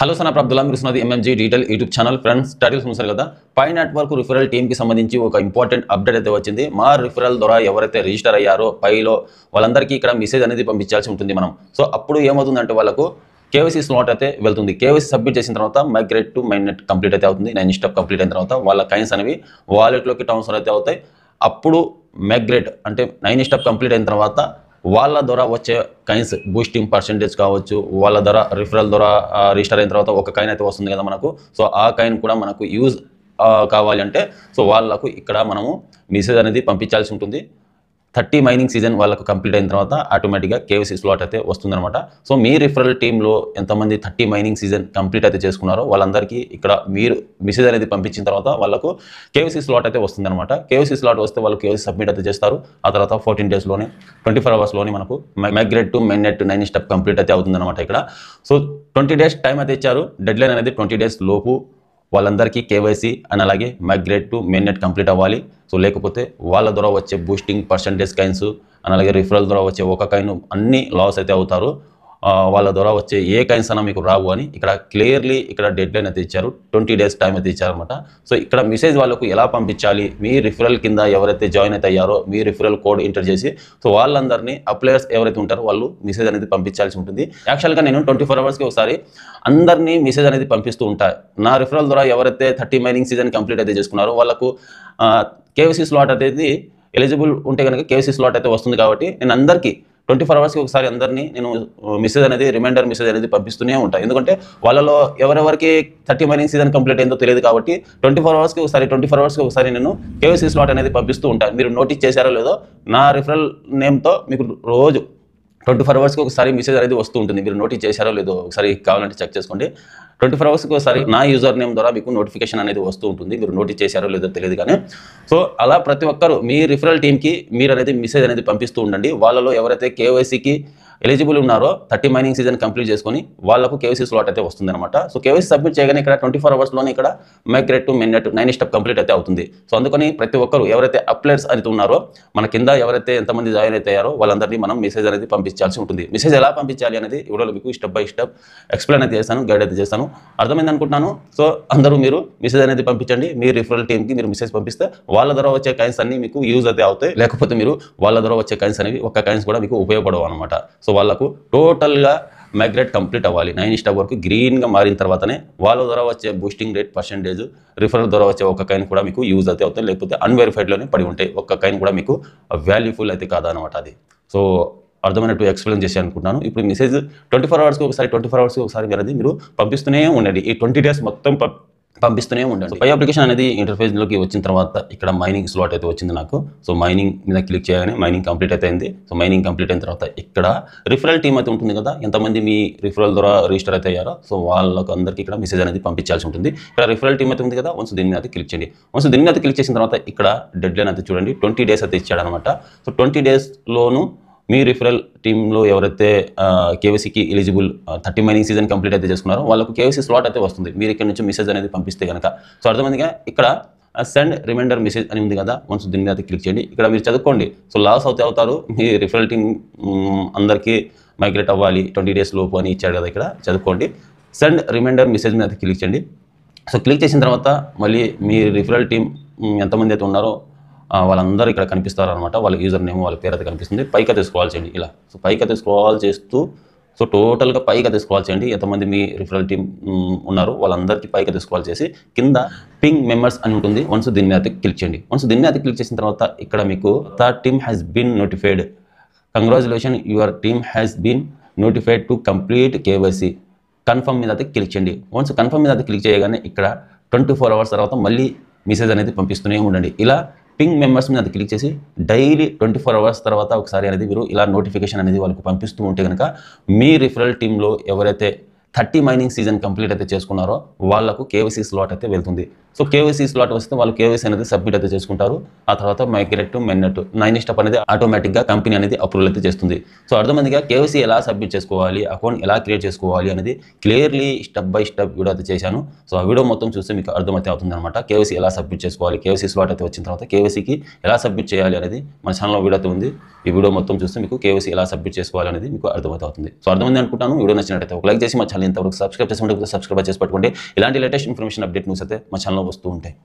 Hello Sana Abdullah మీరు చూస్తున్నది MMG detail YouTube channel. Friends, titles చూసారు కదా, పై నెట్వర్క్ రిఫరల్ టీమ్కి సంబంధించి ఒక ఇంపార్టెంట్ అప్డేట్ అయితే వచ్చింది. మా రిఫరల్ ద్వారా ఎవరైతే రిజిస్టర్ అయ్యారో పైలో వాళ్ళందరికీ ఇక్కడ మెసేజ్ అనేది పంపించాల్సి ఉంటుంది మనం. సో అప్పుడు ఏమవుతుందంటే వాళ్ళకు కేవైసీ స్లాట్ అయితే వెళ్తుంది. కేవైసీ సబ్మిట్ చేసిన తర్వాత మైగ్రేట్ టు మైనెట్ కంప్లీట్ అయితే అవుతుంది. 9 స్టెప్ కంప్లీట్ అయిన తర్వాత వాళ్ళ కాయిన్స్ అనేవి వాలెట్లోకి ట్రాన్స్ఫర్ అయితే అవుతాయి. అప్పుడు మైగ్రేట్ అంటే 9 స్టెప్ కంప్లీట్ అయిన తర్వాత వాళ్ళ ద్వారా వచ్చే కాయిన్స్ బూస్టింగ్ పర్సెంటేజ్ కావచ్చు, వాళ్ళ ద్వారా రిఫరల్ ద్వారా రిజిస్టర్ అయిన తర్వాత ఒక కాయిన్ అయితే వస్తుంది కదా మనకు. సో ఆ కాయిన్ కూడా మనకు యూజ్ కావాలి అంటే సో వాళ్ళకు ఇక్కడ మనము మెసేజ్ అనేది పంపించాల్సి ఉంటుంది. 30 మైనింగ్ సీజన్ వాళ్ళకు కంప్లీట్ అయిన తర్వాత ఆటోమేటిక్గా కేవైసీ స్లాట్ అయితే వస్తుందన్నమాట. సో మీ రిఫరల్ టీంలో ఎంతమంది 30 మైనింగ్ సీజన్ కంప్లీట్ అయితే చేసుకున్నారో వాళ్ళందరికీ ఇక్కడ మీరు మెసేజ్ అనేది పంపించిన తర్వాత వాళ్ళకు కేవైసీ స్లాట్ అయితే వస్తుందన్నమాట. కేవైసీ స్లాట్ వస్తే వాళ్ళు కేవైసీ సబ్మిట్ అయితే చేస్తారు. ఆ తర్వాత 14 డేస్లోనే 24 అవర్స్లోనే మనకు migrate to Manair 9 step complete అయితే అవుతుందన్నమాట ఇక్కడ. సో 20 డేస్ టైం అయితే ఇచ్చారు. డెడ్ లైన్ అనేది 20 డేస్ లోపు వాళ్ళందరికీ కేవైసీ అండ్ అలాగే మైగ్రేట్ టు మెయిన్నెట్ కంప్లీట్ అవ్వాలి. సో లేకపోతే వాళ్ళ ద్వారా వచ్చే బూస్టింగ్ పర్సెంటేజ్ కాయిన్స్ అండ్ అలాగే రిఫరల్ ద్వారా వచ్చే ఒక కాయిన్ అన్ని లాస్ అయితే అవుతారు. వాళ్ళ ద్వారా వచ్చే ఏ కాయిన్స్ అన్నా మీకు రావు అని ఇక్కడ క్లియర్లీ ఇక్కడ డెడ్ లైన్ అయితే ఇచ్చారు. 20 డేస్ టైం అయితే ఇచ్చారనమాట. సో ఇక్కడ మెసేజ్ వాళ్ళకు ఎలా పంపించాలి, మీ రిఫరల్ కింద ఎవరైతే జాయిన్ అయితే అయ్యారో మీ రిఫరల్ కోడ్ ఎంటర్ చేసి సో వాళ్ళందరినీ అప్లయర్స్ ఎవరైతే ఉంటారో వాళ్ళు మెసేజ్ అనేది పంపించాల్సి ఉంటుంది. యాక్చువల్గా నేను 24 అవర్స్కి ఒకసారి అందరినీ మెసేజ్ అనేది పంపిస్తూ ఉంటాను. నా రిఫరల్ ద్వారా ఎవరైతే 30 మైనింగ్ సీజన్ కంప్లీట్ అయితే చేసుకున్నారో వాళ్ళకు కేవైసీ స్లాట్ అనేది ఎలిజిబుల్ ఉంటే కనుక కేవైసీ స్లాట్ అయితే వస్తుంది. కాబట్టి నేను అందరికీ 24 అవర్స్కి ఒకసారి అందరినీ నేను మెసేజ్ అనేది రిమైండర్ మెసేజ్ అనేది పంపిస్తూనే ఉంటాను. ఎందుకంటే వాళ్ళలో ఎవరెవరికి 30 మైనింగ్ సీజన్ కంప్లీట్ అయిందో తెలియదు కాబట్టి 24 అవర్స్కి ఒకసారి నేను కేవైసీ స్లాట్ అనేది పంపిస్తూ ఉంటాను. మీరు నోటీస్ చేశారో లేదో, నా రిఫరల్ నేమ్తో మీకు రోజు 24 అవర్స్కి ఒకసారి మెసేజ్ అనేది వస్తూ ఉంటుంది. మీరు నోటీస్ చేశారో లేదో ఒకసారి కావాలంటే చెక్ చేసుకోండి. 24 అవర్స్కి ఒకసారి నా యూజర్ నేమ్ ద్వారా మీకు నోటిఫికేషన్ అనేది వస్తూ ఉంటుంది. మీరు నోటీస్ చేశారో లేదో తెలియదు కానీ. సో అలా ప్రతి ఒక్కరు మీ రిఫరల్ టీమ్కి మీరు అనేది మెసేజ్ అనేది పంపిస్తూ ఉండండి. వాళ్ళలో ఎవరైతే కేవైసీకి ఎలిజిబుల్ ఉన్నారో 30 మైనింగ్ సీజన్ కంప్లీట్ చేసుకొని వాళ్ళకు కేవైసీ స్లాట్ అయితే వస్తుంది అనమాట. సో కేవైసీ సబ్మిట్ చేయగానే ఇక్కడ 24 అవర్స్లోనే ఇక్కడ మైగ్రేట్ టు మెయిన్నెట్ 9 స్టెప్ కంప్లీట్ అయితే అవుతుంది. సో అందుకని ప్రతి ఒక్కరు ఎవరైతే అప్లయర్స్ అయితే ఉన్నారో మన కింద ఎవరైతే ఎంతమంది జాయిన్ అయితే అయ్యారో వాళ్ళందరినీ మనం మెసేజ్ అనేది పంపించాల్సి ఉంటుంది. మెసేజ్ ఎలా పంపించాలి అనేది వీడియోలో మీకు స్టెప్ బై స్టెప్ ఎక్స్ప్లెయిన్ అయితే చేస్తాను, గైడ్ అయితే చేస్తాను. అర్థమైంది అనుకుంటున్నాను. సో అందరూ మీరు మెసేజ్ అనేది పంపించండి. మీ రిఫరల్ టీమ్కి మీరు మెసేజ్ పంపిస్తే వాళ్ళ ద్వారా వచ్చే కాయిన్స్ అన్ని మీకు యూజ్ అయితే అవుతాయి. లేకపోతే మీరు వాళ్ళ ద్వారా వచ్చే కాయిన్స్ అనేవి ఒక్క కాయిన్స్ కూడా మీకు ఉపయోగపడవు అనమాట. సో వాళ్ళకు టోటల్గా మైగ్రేట్ కంప్లీట్ అవ్వాలి. 9 స్టెప్ వరకు గ్రీన్గా మారిన తర్వాతనే వాళ్ళ ద్వారా వచ్చే బూస్టింగ్ రేట్ పర్సెంటేజ్ రిఫరల్ ద్వారా వచ్చే ఒక కాయిన్ కూడా మీకు యూజ్ అయితే అవుతాయి. లేకపోతే అన్వెరిఫైడ్లోనే పడి ఉంటాయి. ఒక్క కాయిన్ కూడా మీకు వాల్యూఫుల్ అయితే కాదనమాట అది. సో అర్థమైనట్టు ఎక్స్ప్లెయిన్ చేసి అనుకుంటున్నాను. ఇప్పుడు మెసేజ్ 24 అవర్స్కి ఒకసారి అనేది మీరు పంపిస్తూనే ఉండండి. ఈ 20 డేస్ మొత్తం పంపిస్తూనే ఉండండి. పై అప్లికేషన్ అనేది ఇంటర్ఫేస్లోకి వచ్చిన తర్వాత ఇక్కడ మైనింగ్ స్లాట్ అయితే వచ్చింది నాకు. సో మైనింగ్ మీద క్లిక్ చేయగానే మైనింగ్ కంప్లీట్ అయితే అయింది. సో మైనింగ్ కంప్లీట్ అయిన తర్వాత ఇక్కడ రిఫరల్ టీమ్ అయితే ఉంటుంది కదా, ఎంతమంది మీ రిఫరల్ ద్వారా రిజిస్టర్ అయితే అయ్యారో సో వాళ్ళకు అందరికీ ఇక్కడ మెసేజ్ అనేది పంపించాల్సి ఉంటుంది. ఇక్కడ రిఫరల్ టీమ్ అయితే ఉంది కదా, వన్స్ దీని మీద క్లిక్ చేయండి. వన్స్ దీని మీద క్లిక్ చేసిన తర్వాత ఇక్కడ డెడ్ లైన్ అయితే చూడండి 20 డేస్ అయితే ఇచ్చాడనమాట. సో 20 డేస్లోను మీ రిఫరల్ టీంలో ఎవరైతే కేవైసీకి ఎలిజిబుల్ 30 మైనింగ్ సీజన్ కంప్లీట్ అయితే చేసుకున్నారో వాళ్ళకు కేవైసీ స్లాట్ అయితే వస్తుంది. మీరు ఇక్కడ నుంచి మెసేజ్ అనేది పంపిస్తే కనుక. సో అర్థమైందిగా ఇక్కడ సెండ్ రిమైండర్ మెసేజ్ అని ఉంది కదా, వన్స్ దీని మీద క్లిక్ చేయండి. ఇక్కడ మీరు చదువుకోండి. సో లాస్ అవుతారు. మీ రిఫరల్ టీం అందరికీ మైగ్రేట్ అవ్వాలి 20 డేస్ లోపు అని ఇచ్చాడు కదా, ఇక్కడ చదువుకోండి. సెండ్ రిమైండర్ మెసేజ్ మీద క్లిక్ చేయండి. సో క్లిక్ చేసిన తర్వాత మళ్ళీ మీ రిఫరల్ టీం ఎంతమంది అయితే ఉన్నారో వాళ్ళందరూ ఇక్కడ కనిపిస్తారు అనమాట. వాళ్ళ యూజర్ నేమ్ వాళ్ళ పేరు అయితే కనిపిస్తుంది. పైకి అయితే స్క్రాల్ చేయండి ఇలా. సో పైకి అయితే స్క్రాల్ చేస్తూ సో టోటల్గా పైకి అయితే స్క్రాల్ చేయండి. ఎంతమంది మీ రిఫరల్ టీం ఉన్నారు వాళ్ళందరికీ పైకి అయితే స్క్రాల్ చేసి కింద పింగ్ మెంబర్స్ అని ఉంటుంది. వన్స్ దీని మీద క్లిక్ చేయండి. వన్స్ దీని మీద క్లిక్ చేసిన తర్వాత ఇక్కడ మీకు the team has been notified, congratulation your team has been notified to complete KYC, confirm మీద అయితే క్లిక్ చేయండి. వన్స్ కన్ఫర్మ్ మీద అయితే క్లిక్ చేయగానే ఇక్కడ 24 అవర్స్ తర్వాత మళ్ళీ మెసేజ్ అనేది పంపిస్తూనే ఉండండి. ఇలా పింగ్ మెంబర్స్ మీద క్లిక్ చేసి డైలీ 24 అవర్స్ తర్వాత ఒకసారి అనేది మీరు ఇలా నోటిఫికేషన్ అనేది వాళ్ళకి పంపిస్తూ ఉంటే కనుక మీ రిఫరల్ టీంలో ఎవరైతే 30 మైనింగ్ సీజన్ కంప్లీట్ అయితే చేసుకున్నారో వాళ్ళకు కేవైసీ స్లాట్ అయితే వెళ్తుంది. సో కేవైసీ స్లాట్ వస్తే వాళ్ళు కేవైసీ అనేది సబ్మిట్ అయితే చేసుకుంటారు. ఆ తర్వాత మైగ్రేట్ టు మెయిన్నెట్ 9 స్టెప్ అనేది ఆటోమేటిక్గా కంపెనీ అనేది అప్రూవల్ అయితే చేస్తుంది. సో అర్థమైందిగా కేవైసీ ఎలా సబ్మిట్ చేసుకోవాలి, అకౌంట్ ఎలా క్రియేట్ చేసుకోవాలి అనేది clearly step by step video అయితే చేశాను. సో ఆ వీడియో మొత్తం చూస్తే మీకు అర్థమైతే అవుతుంది అనమాట. కేవైసీ ఎలా సబ్మిట్ చేసుకోవాలి, కేవైసీ స్లాట్ అయితే వచ్చిన తర్వాత కేవైసీకి ఎలా సబ్మిట్ చేయాలి అనేది మన ఛానల్లో వీడియో అయితే ఉంది. ఈ వీడియో మొత్తం చూస్తే మీకు కేవైసీ ఎలా సబ్మిట్ చేసుకోవాలి అనేది మీకు అర్థమైతే అవుతుంది. సో అర్థమైంది అనుకుంటాను. వీడియో నచ్చినట్టయితే ఒక లైక్ చేసి మా ఛానల్ ఛానల్ ఇంతవరకు సబ్స్క్రైబ్ చేసుకుంటే సబ్స్క్రైబ్ చేసి పట్టుకోండి. ఇలాంటి లేటెస్ట్ ఇన్ఫర్మేషన్ అప్డేట్ న్యూస్ అయితే మా ఛానల్లో వస్తూ ఉంటాయి.